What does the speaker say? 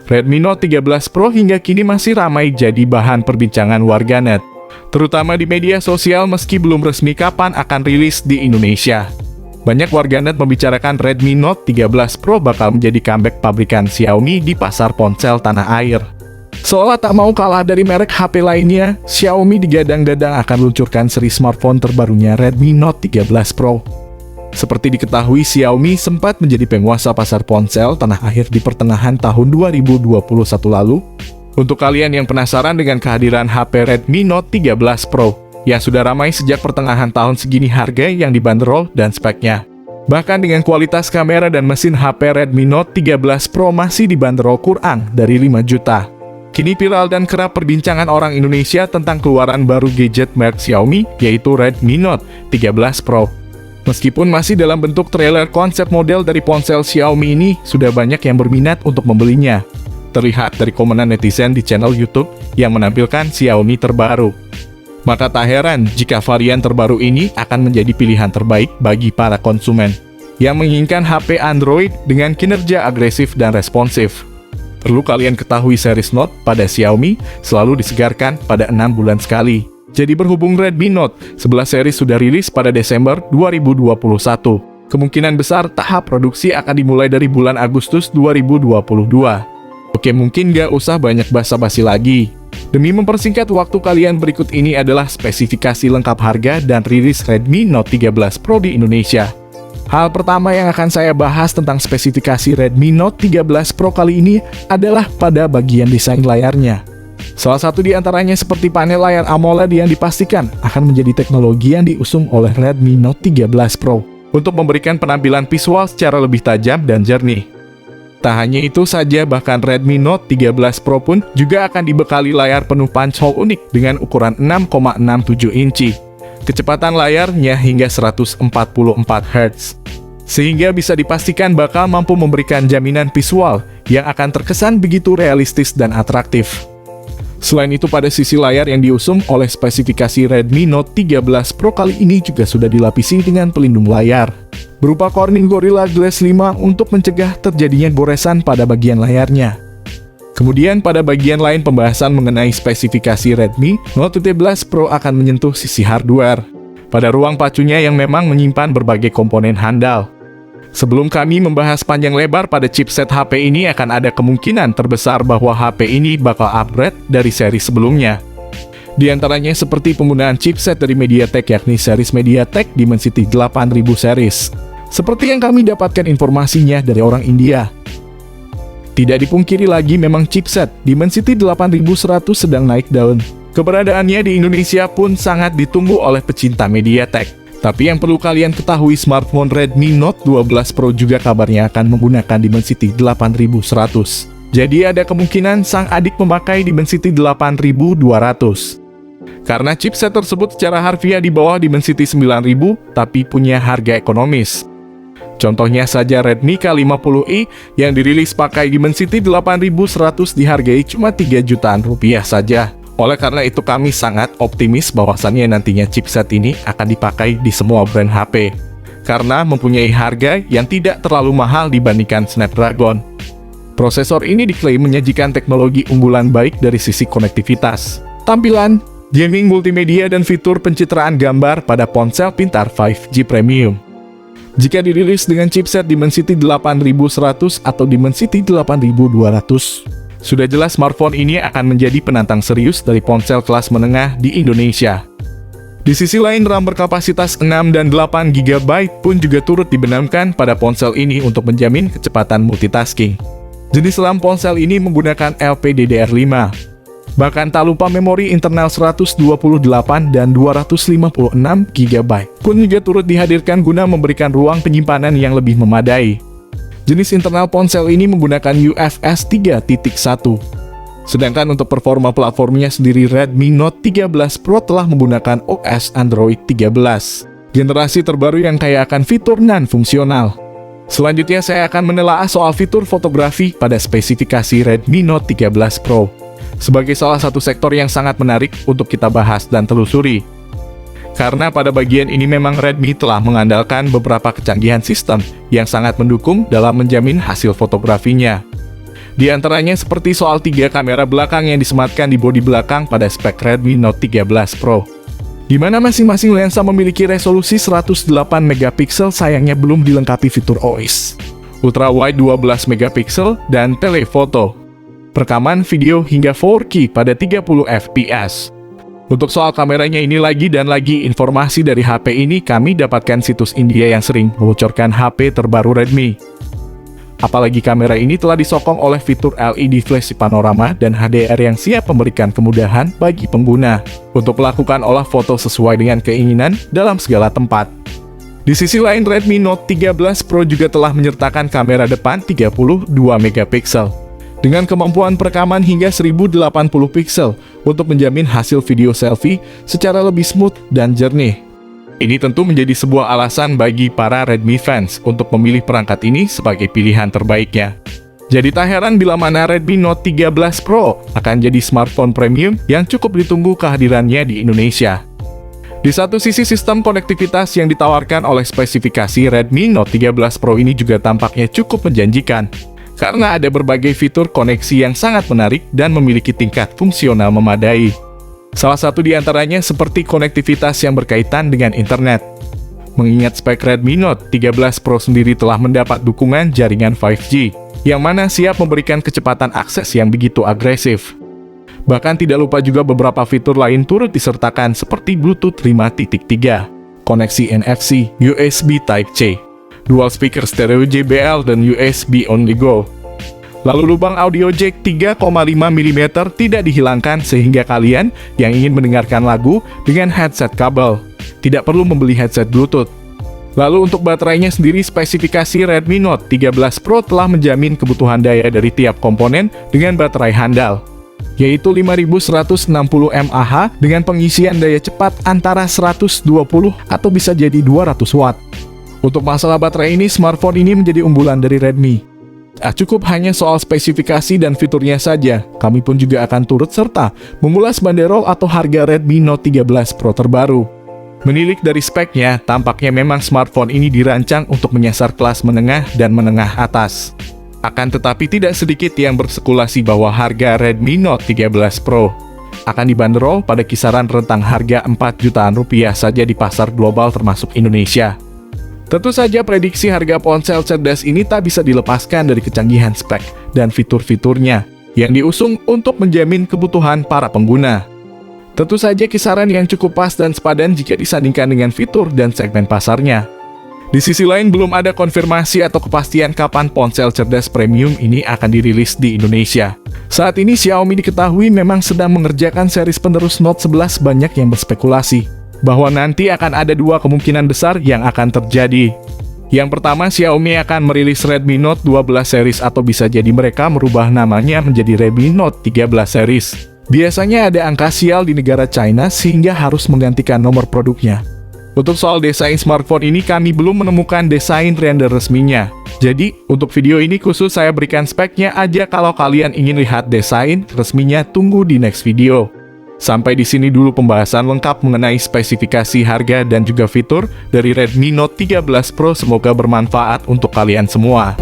Redmi Note 13 Pro hingga kini masih ramai jadi bahan perbincangan warganet, terutama di media sosial meski belum resmi kapan akan rilis di Indonesia. Banyak warganet membicarakan Redmi Note 13 Pro bakal menjadi comeback pabrikan Xiaomi di pasar ponsel tanah air. Seolah tak mau kalah dari merek HP lainnya, Xiaomi digadang-gadang akan meluncurkan seri smartphone terbarunya Redmi Note 13 Pro. Seperti diketahui, Xiaomi sempat menjadi penguasa pasar ponsel tanah air di pertengahan tahun 2021 lalu. Untuk kalian yang penasaran dengan kehadiran HP Redmi Note 13 Pro, yang sudah ramai sejak pertengahan tahun segini harga yang dibanderol dan speknya. Bahkan dengan kualitas kamera dan mesin HP Redmi Note 13 Pro masih dibanderol kurang dari 5 juta. Kini viral dan kerap perbincangan orang Indonesia tentang keluaran baru gadget merek Xiaomi, yaitu Redmi Note 13 Pro. Meskipun masih dalam bentuk trailer konsep model dari ponsel Xiaomi ini, sudah banyak yang berminat untuk membelinya. Terlihat dari komenan netizen di channel YouTube yang menampilkan Xiaomi terbaru. Maka tak heran jika varian terbaru ini akan menjadi pilihan terbaik bagi para konsumen yang menginginkan HP Android dengan kinerja agresif dan responsif. Perlu kalian ketahui, series Note pada Xiaomi selalu disegarkan pada 6 bulan sekali. Jadi berhubung Redmi Note 11 series sudah rilis pada Desember 2021, kemungkinan besar tahap produksi akan dimulai dari bulan Agustus 2022. Oke, mungkin gak usah banyak basa-basi lagi. Demi mempersingkat waktu kalian, berikut ini adalah spesifikasi lengkap harga dan rilis Redmi Note 13 Pro di Indonesia. Hal pertama yang akan saya bahas tentang spesifikasi Redmi Note 13 Pro kali ini adalah pada bagian desain layarnya. Salah satu di antaranya seperti panel layar AMOLED yang dipastikan akan menjadi teknologi yang diusung oleh Redmi Note 13 Pro untuk memberikan penampilan visual secara lebih tajam dan jernih. Tak hanya itu saja, bahkan Redmi Note 13 Pro pun juga akan dibekali layar penuh punch hole unik dengan ukuran 6,67 inci. Kecepatan layarnya hingga 144 Hz. Sehingga bisa dipastikan bakal mampu memberikan jaminan visual yang akan terkesan begitu realistis dan atraktif. Selain itu, pada sisi layar yang diusung oleh spesifikasi Redmi Note 13 Pro kali ini juga sudah dilapisi dengan pelindung layar berupa Corning Gorilla Glass 5 untuk mencegah terjadinya goresan pada bagian layarnya. Kemudian pada bagian lain pembahasan mengenai spesifikasi Redmi Note 13 Pro akan menyentuh sisi hardware pada ruang pacunya yang memang menyimpan berbagai komponen handal. Sebelum kami membahas panjang lebar pada chipset HP ini, akan ada kemungkinan terbesar bahwa HP ini bakal upgrade dari seri sebelumnya. Di antaranya seperti penggunaan chipset dari MediaTek, yakni series MediaTek Dimensity 8000 series. Seperti yang kami dapatkan informasinya dari orang India. Tidak dipungkiri lagi, memang chipset Dimensity 8100 sedang naik daun. Keberadaannya di Indonesia pun sangat ditunggu oleh pecinta MediaTek. Tapi yang perlu kalian ketahui, smartphone Redmi Note 12 Pro juga kabarnya akan menggunakan Dimensity 8100. Jadi ada kemungkinan sang adik memakai Dimensity 8200. Karena chipset tersebut secara harfiah di bawah Dimensity 9000, tapi punya harga ekonomis. Contohnya saja Redmi K50i yang dirilis pakai Dimensity 8100 dihargai cuma 3 jutaan rupiah saja. Oleh karena itu kami sangat optimis bahwasannya nantinya chipset ini akan dipakai di semua brand HP, karena mempunyai harga yang tidak terlalu mahal dibandingkan Snapdragon. Prosesor ini diklaim menyajikan teknologi unggulan baik dari sisi konektivitas, tampilan, gaming multimedia, dan fitur pencitraan gambar pada ponsel pintar 5G Premium. Jika dirilis dengan chipset Dimensity 8100 atau Dimensity 8200, sudah jelas smartphone ini akan menjadi penantang serius dari ponsel kelas menengah di Indonesia. Di sisi lain, RAM berkapasitas 6 dan 8 GB pun juga turut dibenamkan pada ponsel ini untuk menjamin kecepatan multitasking. Jenis RAM ponsel ini menggunakan LPDDR5. Bahkan tak lupa memori internal 128 dan 256 GB pun juga turut dihadirkan guna memberikan ruang penyimpanan yang lebih memadai. Jenis internal ponsel ini menggunakan UFS 3.1. Sedangkan untuk performa platformnya sendiri, Redmi Note 13 Pro telah menggunakan OS Android 13, generasi terbaru yang kaya akan fitur non-fungsional. Selanjutnya saya akan menelaah soal fitur fotografi pada spesifikasi Redmi Note 13 Pro, sebagai salah satu sektor yang sangat menarik untuk kita bahas dan telusuri. Karena pada bagian ini memang Redmi telah mengandalkan beberapa kecanggihan sistem yang sangat mendukung dalam menjamin hasil fotografinya. Di antaranya seperti soal 3 kamera belakang yang disematkan di bodi belakang pada spek Redmi Note 13 Pro, di mana masing-masing lensa memiliki resolusi 108 megapiksel, sayangnya belum dilengkapi fitur OIS, Ultra Wide 12 megapiksel, dan telefoto, perekaman video hingga 4K pada 30 fps. Untuk soal kameranya ini lagi dan lagi informasi dari HP ini kami dapatkan situs India yang sering membocorkan HP terbaru Redmi. Apalagi kamera ini telah disokong oleh fitur LED flash panorama dan HDR yang siap memberikan kemudahan bagi pengguna untuk melakukan olah foto sesuai dengan keinginan dalam segala tempat. Di sisi lain, Redmi Note 13 Pro juga telah menyertakan kamera depan 32 megapiksel dengan kemampuan perekaman hingga 1080 piksel untuk menjamin hasil video selfie secara lebih smooth dan jernih. Ini tentu menjadi sebuah alasan bagi para Redmi fans untuk memilih perangkat ini sebagai pilihan terbaiknya. Jadi tak heran bila mana Redmi Note 13 Pro akan jadi smartphone premium yang cukup ditunggu kehadirannya di Indonesia. Di satu sisi, sistem konektivitas yang ditawarkan oleh spesifikasi Redmi Note 13 Pro ini juga tampaknya cukup menjanjikan, karena ada berbagai fitur koneksi yang sangat menarik dan memiliki tingkat fungsional memadai. Salah satu di antaranya seperti konektivitas yang berkaitan dengan internet. Mengingat spek Redmi Note 13 Pro sendiri telah mendapat dukungan jaringan 5G, yang mana siap memberikan kecepatan akses yang begitu agresif. Bahkan tidak lupa juga beberapa fitur lain turut disertakan seperti Bluetooth 5.3, koneksi NFC, USB Type-C, dual speaker stereo JBL, dan USB on the go. Lalu lubang audio jack 3,5 mm tidak dihilangkan sehingga kalian yang ingin mendengarkan lagu dengan headset kabel tidak perlu membeli headset Bluetooth. Lalu untuk baterainya sendiri, spesifikasi Redmi Note 13 Pro telah menjamin kebutuhan daya dari tiap komponen dengan baterai handal, yaitu 5160 mAh dengan pengisian daya cepat antara 120 atau bisa jadi 200 watt. Untuk masalah baterai ini, smartphone ini menjadi unggulan dari Redmi. Cukup hanya soal spesifikasi dan fiturnya saja, kami pun juga akan turut serta mengulas banderol atau harga Redmi Note 13 Pro terbaru. Menilik dari speknya, tampaknya memang smartphone ini dirancang untuk menyasar kelas menengah dan menengah atas. Akan tetapi tidak sedikit yang berspekulasi bahwa harga Redmi Note 13 Pro akan dibanderol pada kisaran rentang harga 4 jutaan rupiah saja di pasar global termasuk Indonesia. Tentu saja prediksi harga ponsel cerdas ini tak bisa dilepaskan dari kecanggihan spek dan fitur-fiturnya yang diusung untuk menjamin kebutuhan para pengguna. Tentu saja kisaran yang cukup pas dan sepadan jika disandingkan dengan fitur dan segmen pasarnya. Di sisi lain, belum ada konfirmasi atau kepastian kapan ponsel cerdas premium ini akan dirilis di Indonesia. Saat ini Xiaomi diketahui memang sedang mengerjakan series penerus Note 11. Banyak yang berspekulasi bahwa nanti akan ada 2 kemungkinan besar yang akan terjadi. Yang pertama, Xiaomi akan merilis Redmi Note 12 series atau bisa jadi mereka merubah namanya menjadi Redmi Note 13 series. Biasanya ada angka sial di negara China sehingga harus menggantikan nomor produknya. Untuk soal desain smartphone ini kami belum menemukan desain render resminya. Jadi, untuk video ini khusus saya berikan speknya aja. Kalau kalian ingin lihat desain resminya, tunggu di next video. Sampai di sini dulu pembahasan lengkap mengenai spesifikasi, harga, dan juga fitur dari Redmi Note 13 Pro. Semoga bermanfaat untuk kalian semua.